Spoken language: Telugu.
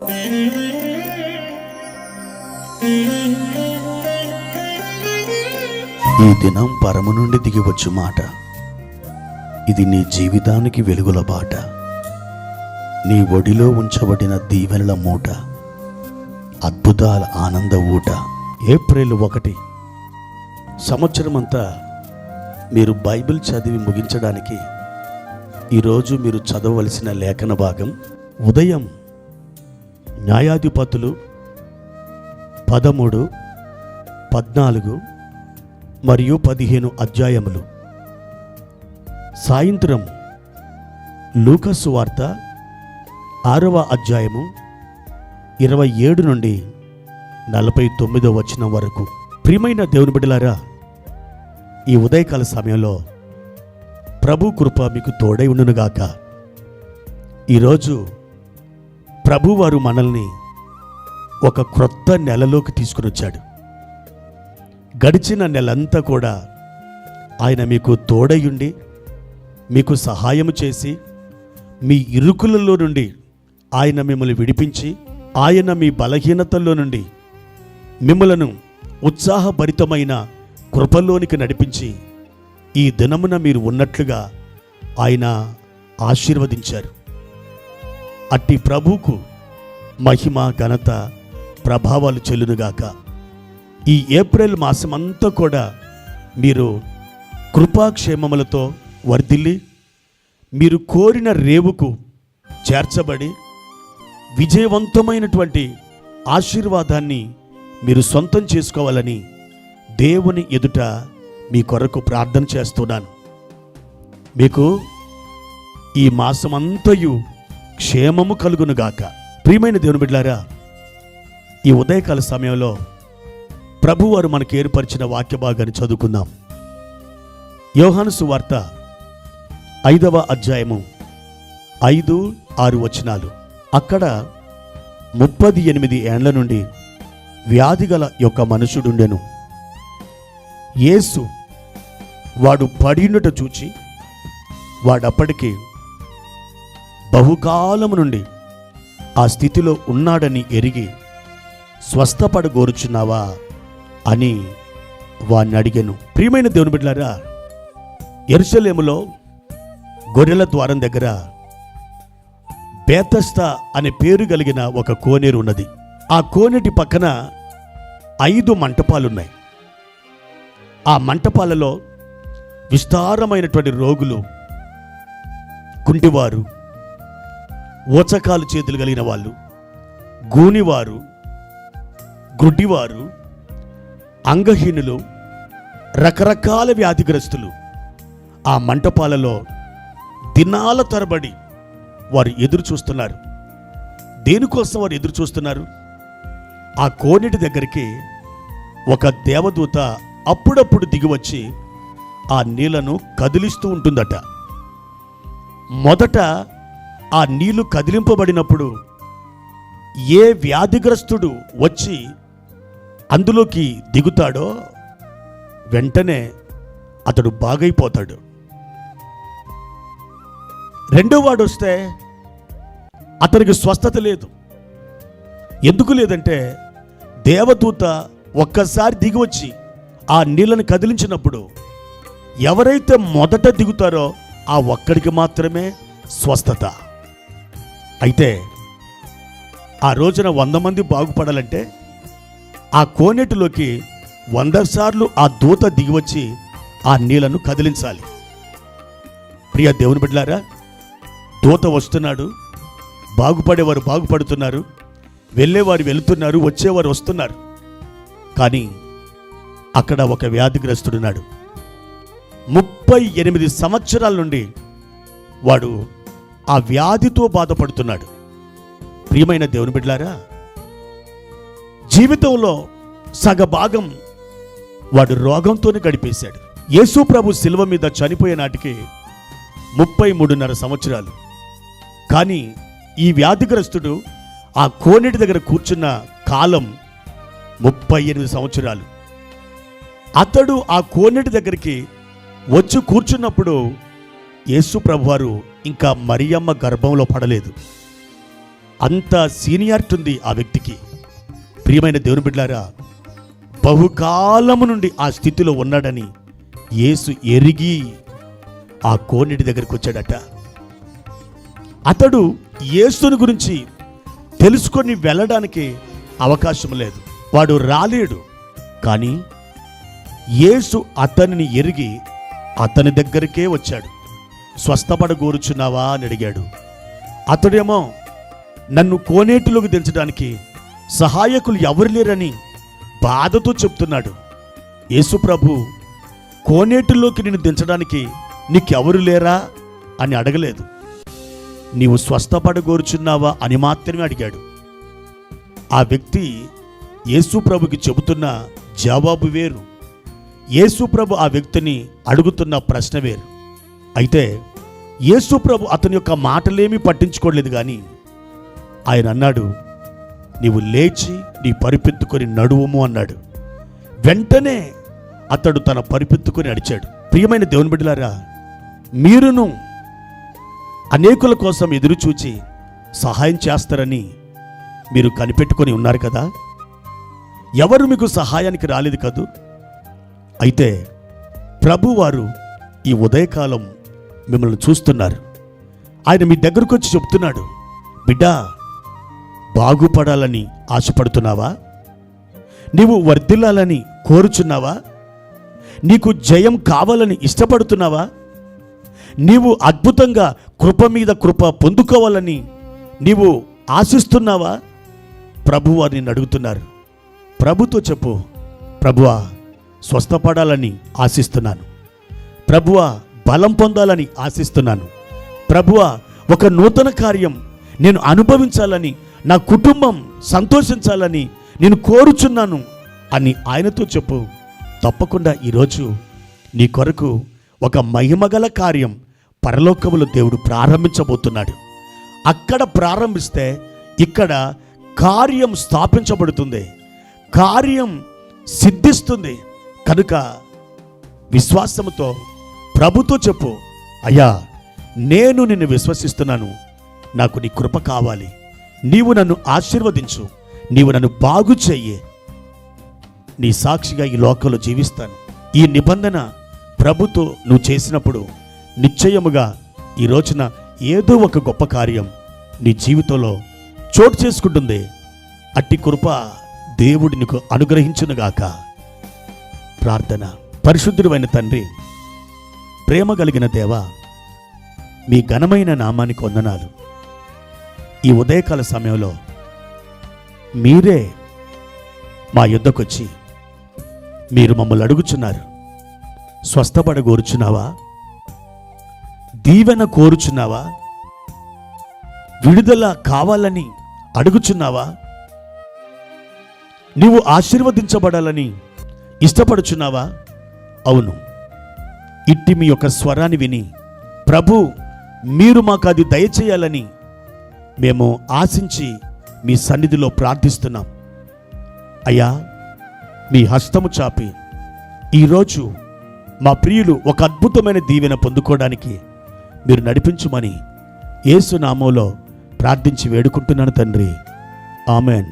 ఈ దినం పరము నుండి దిగివచ్చు మాట, ఇది నీ జీవితానికి వెలుగుల బాట, నీ ఒడిలో ఉంచబడిన దీవెనల మూట, అద్భుతాల ఆనంద ఊట. ఏప్రిల్ 1 సంవత్సరమంతా మీరు బైబిల్ చదివి ముగించడానికి ఈరోజు మీరు చదవవలసిన లేఖన భాగం ఉదయం న్యాయాధిపతులు 13, 14 మరియు 15 అధ్యాయములు. సాయంత్రం లూకా సువార్త 6వ అధ్యాయము 27 నుండి 49వ వచనం వరకు. ప్రియమైన దేవుని బిడ్డలారా, ఈ ఉదయకాల సమయంలో ప్రభు కృప మీకు తోడై ఉండునుగాక. ఈరోజు ప్రభువారు మనల్ని ఒక క్రొత్త నెలలోకి తీసుకుని వచ్చాడు. గడిచిన నెలంతా కూడా ఆయన మీకు తోడయుండి మీకు సహాయం చేసి మీ ఇరుకులలో నుండి ఆయన మిమ్మల్ని విడిపించి, ఆయన మీ బలహీనతల్లో నుండి మిమ్మలను ఉత్సాహభరితమైన కృపలోనికి నడిపించి ఈ దినమున మీరు ఉన్నట్లుగా ఆయన ఆశీర్వదించారు. అట్టి ప్రభువుకు మహిమ, ఘనత, ప్రభావాలు చెల్లునుగాక. ఈ ఏప్రిల్ మాసమంతా కూడా మీరు కృపాక్షేమములతో వర్ధిల్లి మీరు కోరిన రేవుకు చేర్చబడి విజయవంతమైనటువంటి ఆశీర్వాదాన్ని మీరు సొంతం చేసుకోవాలని దేవుని ఎదుట మీ కొరకు ప్రార్థన చేస్తున్నాను. మీకు ఈ మాసమంతయు క్షేమము కలుగునుగాక. ప్రియమైన దేవుని బిడ్డలారా, ఈ ఉదయకాల సమయంలో ప్రభువారు మనకు ఏర్పరిచిన వాక్య భాగాన్ని చదువుకుందాం. యోహాను సువార్త 5వ అధ్యాయము 5, 6 వచనాలు. అక్కడ 38 ఏండ్ల నుండి వ్యాధిగల యొక్క మనుషుడుండెను. యేసు వాడు పడినట చూచి వాడప్పటికి బహుకాలము నుండి ఆ స్థితిలో ఉన్నాడని ఎరిగి స్వస్థపడగోరుచున్నావా అని వాణ్ణి అడిగాను. ప్రియమైన దేవుని బిడ్డలారా, యెరూషలేములో గొర్రెల ద్వారం దగ్గర బేతస్తా అనే పేరు కలిగిన ఒక కోనేరు ఉన్నది. ఆ కోనేటి పక్కన 5 మంటపాలున్నాయి. ఆ మంటపాలలో విస్తారమైనటువంటి రోగులు, కుంటివారు, ఓచకాలు చేతులు కలిగిన వాళ్ళు, గూనివారు, గ్రుడ్డివారు, అంగహీనులు, రకరకాల వ్యాధిగ్రస్తులు ఆ మంటపాలలో దినాల తరబడి వారు ఎదురు చూస్తున్నారు. దేనికోసం వారు ఎదురు చూస్తున్నారు? ఆ కోనేటి దగ్గరికి ఒక దేవదూత అప్పుడప్పుడు దిగివచ్చి ఆ నీళ్లను కదిలిస్తూ ఉంటుందట. మొదట ఆ నీళ్లు కదిలింపబడినప్పుడు ఏ వ్యాధిగ్రస్తుడు వచ్చి అందులోకి దిగుతాడో వెంటనే అతడు బాగైపోతాడు. రెండో వాడు వస్తే అతనికి స్వస్థత లేదు. ఎందుకు లేదంటే దేవదూత ఒక్కసారి దిగివచ్చి ఆ నీళ్ళని కదిలించినప్పుడు ఎవరైతే మొదట దిగుతారో ఆ ఒక్కడికి మాత్రమే స్వస్థత. అయితే ఆ రోజున 100 మంది బాగుపడాలంటే ఆ కోనేటిలోకి 100 సార్లు ఆ దూత దిగివచ్చి ఆ నీళ్లను కదిలించాలి. ప్రియ దేవుని బిడ్డలారా, దూత వస్తున్నాడు, బాగుపడేవారు బాగుపడుతున్నారు, వెళ్ళేవారు వెళుతున్నారు, వచ్చేవారు వస్తున్నారు. కానీ అక్కడ ఒక వ్యాధిగ్రస్తుడున్నాడు. 38 సంవత్సరాల నుండి వాడు ఆ వ్యాధితో బాధపడుతున్నాడు. ప్రియమైన దేవుని బిడ్డలారా, జీవితంలో సగభాగం వాడు రోగంతోనే గడిపేశాడు. యేసు ప్రభు శిలువ మీద చనిపోయే నాటికి 33.5 సంవత్సరాలు. కానీ ఈ వ్యాధిగ్రస్తుడు ఆ కోనేటి దగ్గర కూర్చున్న కాలం 38 సంవత్సరాలు. అతడు ఆ కోనేటి దగ్గరికి వచ్చి కూర్చున్నప్పుడు యేసు ప్రభువారు ఇంకా మరియమ్మ గర్భంలో పడలేదు. అంత సీనియారిటీ ఉంది ఆ వ్యక్తికి. ప్రియమైన దేవుని బిడ్డలారా, బహుకాలము నుండి ఆ స్థితిలో ఉన్నాడని యేసు ఎరిగి ఆ కోనేటి దగ్గరికి వచ్చాడట. అతడు యేసుని గురించి తెలుసుకొని వెళ్ళడానికి అవకాశం లేదు, వాడు రాలేడు. కానీ యేసు అతనిని ఎరిగి అతని దగ్గరికే వచ్చాడు. స్వస్థపడగోరుచున్నావా అని అడిగాడు. అతడేమో నన్ను కోనేటిలోకి దించడానికి సహాయకులు ఎవరు లేరని బాధతో చెప్తున్నాడు. యేసు ప్రభు కోనేటిలోకి నిన్ను దించడానికి నీకెవరు లేరా అని అడగలేదు, నీవు స్వస్థపడగోరుచున్నావా అని మాత్రమే అడిగాడు. ఆ వ్యక్తి యేసు ప్రభుకి చెబుతున్న జవాబు వేరు, యేసు ప్రభు ఆ వ్యక్తిని అడుగుతున్న ప్రశ్న వేరు. అయితే యేసు ప్రభు అతని యొక్క మాటలేమీ పట్టించుకోలేదు. కానీ ఆయన అన్నాడు, నీవు లేచి నీ పరిపెత్తుకొని నడువుము అన్నాడు. వెంటనే అతడు తన పరిపెత్తుకొని నడిచాడు. ప్రియమైన దేవుని బిడ్డలారా, మీరును అనేకుల కోసం ఎదురుచూచి సహాయం చేస్తారని మీరు కనిపెట్టుకొని ఉన్నారు కదా. ఎవరు మీకు సహాయానికి రాలేదు కదూ. అయితే ప్రభువారు ఈ ఉదయకాలం మిమ్మల్ని చూస్తున్నారు. ఆయన మీ దగ్గరకు వచ్చి చెప్తున్నాడు, బిడ్డా, బాగుపడాలని ఆశపడుతున్నావా? నీవు వర్ధిల్లాలని కోరుచున్నావా? నీకు జయం కావాలని ఇష్టపడుతున్నావా? నీవు అద్భుతంగా కృప మీద కృప పొందుకోవాలని నీవు ఆశిస్తున్నావా? ప్రభువారు నిన్ను అడుగుతున్నారు. ప్రభుతో చెప్పు, ప్రభువా, స్వస్థపడాలని ఆశిస్తున్నాను. ప్రభువా, బలం పొందాలని ఆశిస్తున్నాను. ప్రభువా, ఒక నూతన కార్యం నేను అనుభవించాలని, నా కుటుంబం సంతోషించాలని నేను కోరుచున్నాను అని ఆయనతో చెప్పు. తప్పకుండా ఈరోజు నీ కొరకు ఒక మహిమగల కార్యం పరలోకములో దేవుడు ప్రారంభించబోతున్నాడు. అక్కడ ప్రారంభిస్తే ఇక్కడ కార్యం స్థాపించబడుతుంది, కార్యం సిద్ధిస్తుంది. కనుక విశ్వాసముతో ప్రభుతో చెప్పు, అయ్యా, నేను నిన్ను విశ్వసిస్తున్నాను, నాకు నీ కృప కావాలి, నీవు నన్ను ఆశీర్వదించు, నీవు నన్ను బాగు చెయ్యి, నీ సాక్షిగా ఈ లోకంలో జీవిస్తాను. ఈ నిబంధన ప్రభుతో నువ్వు చేసినప్పుడు నిశ్చయముగా ఈ రోజున ఏదో ఒక గొప్ప కార్యం నీ జీవితంలో చోటు చేసుకుంటుంది. అట్టి కృప దేవుడు నీకు అనుగ్రహించునుగాక. ప్రార్థన. పరిశుద్ధుడైన తండ్రి, ప్రేమ కలిగిన దేవా, మీ ఘనమైన నామానికి వందనాలు. ఈ ఉదయకాల సమయంలో మీరే మా యుద్ధకొచ్చి మీరు మమ్మల్ని అడుగుచున్నారు. స్వస్థపడ కోరుచున్నావా? దీవెన కోరుచున్నావా? విడుదల కావాలని అడుగుచున్నావా? నీవు ఆశీర్వదించబడాలని ఇష్టపడుచున్నావా? అవును. ఇట్టి మీ యొక్క స్వరాన్ని విని, ప్రభు, మీరు మాకు అది దయచేయాలని మేము ఆశించి మీ సన్నిధిలో ప్రార్థిస్తున్నాం. అయ్యా, మీ హస్తము చాపి ఈరోజు మా ప్రియులు ఒక అద్భుతమైన దీవెన పొందుకోవడానికి మీరు నడిపించుమని యేసు నామములో ప్రార్థించి వేడుకుంటున్నాను తండ్రి. ఆమెన్.